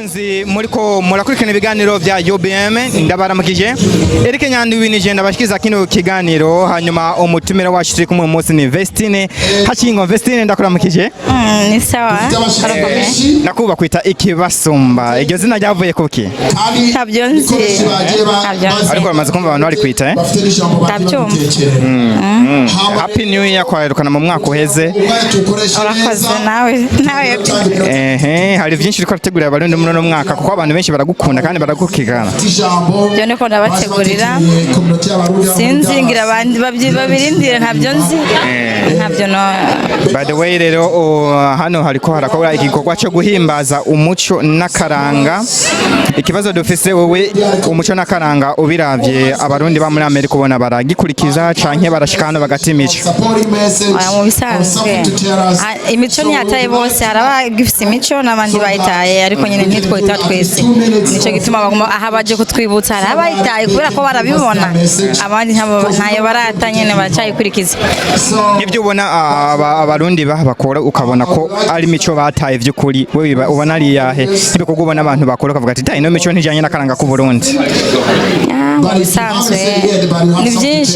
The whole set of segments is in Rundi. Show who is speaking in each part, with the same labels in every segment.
Speaker 1: bakunzi muriko murakurikirana ibiganiro vya UBM ndabaramukije Eric Nyandwi nije ndabashikiza kino kiganiro hanyuma umutumira wacu turi kumwe munsi ni Vestine hakingo Vestine ndakuramukije
Speaker 2: ni sawa
Speaker 1: nakuba kwita ikibasumba iryo zina ryavuye kuki
Speaker 2: ntabyo nzi
Speaker 1: ariko bamaze kumva abantu bari kwita
Speaker 2: ndabyumva
Speaker 1: Happy New Year kwarukana mu mwaka uheze
Speaker 2: urakoze nawe
Speaker 1: hari byinshi uriko urategurira abarundi muri no mwaka kuko abantu benshi baragukunda kandi baragukigana
Speaker 2: byo niko ndabategurira sinzi ngira abandi babirindire ntabyo nzi ntabyo no.
Speaker 1: By the way rero hano hariko harakora igikorwa cyo guhimbaza umuco n'akaranga ikibazo dufise wowe umuco n'akaranga ubiravye abarundi ba muri Amerika ubona baragikurikiza canke barashikana bagatimica
Speaker 2: mu bisanzwe imico ni hataye bose harabagifise imico n'abandi bayitaye ariko nyine ntitwita twese nico gituma aha baje kutwibutsa harabayitaye kubera ko barabibona abandi ntayo barata nyene baracayikurikiza
Speaker 1: nibyo ubona abarundi bakora ukabona ko ari mico bataye vy'ukuri wewe ubona ari yahe ibikorwa ubona abantu bakora ukavuga ati ino mico ntijanye n'akaranga ku Burundi
Speaker 2: bisanzwe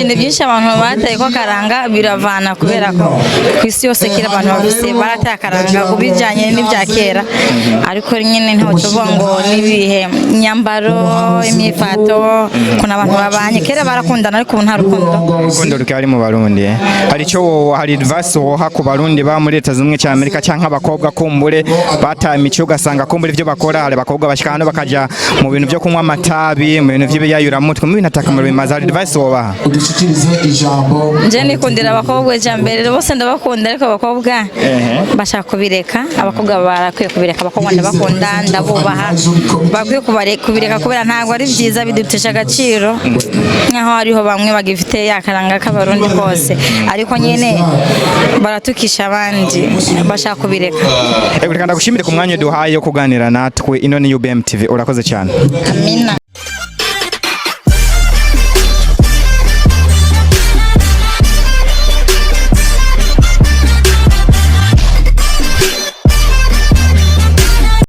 Speaker 2: ni byinshi abantu bataye ko karanga biravana kubera ko kwisi yose kira abantu bafise barataye akaranga kubijanye n'ibya kera ariko nyine ntaho tuvuga ngo nibihe nyambaro imifato kuna abantu babanye kera barakundana ariko nta rukundo
Speaker 1: rukari mu Barundi hari cyo hari advice woha ku Barundi ba muri Leta z'Ubumwe cya Amerika canka abakobwa kumbure bataye imico ugasanga kumbure ivyo bakora hari abakobwa bashikana bakaja mu bintu byo kunywa amatabi mu bintu vy'ibiyayura mutwe mu bintu atakamaro bimaze hari advice woba
Speaker 2: nje nikundira abakobwa cyambere bose ndabakunda ariko abakobwa bashaka kubireka abakobwa barakwiye kubireka abakobwa ndabakunda ndabubaha bakwiye kubireka kubera ntago ari byiza bidutesha agaciro nkaho hariho bamwe bagifite yakaranga k'abarundi kose ariko nyene baratukisha abandi bashaka kubireka
Speaker 1: reka ndagushimire ku mwanya duhaye yo kuganira natwe ino ni UBM TV urakoze cyane
Speaker 2: amina.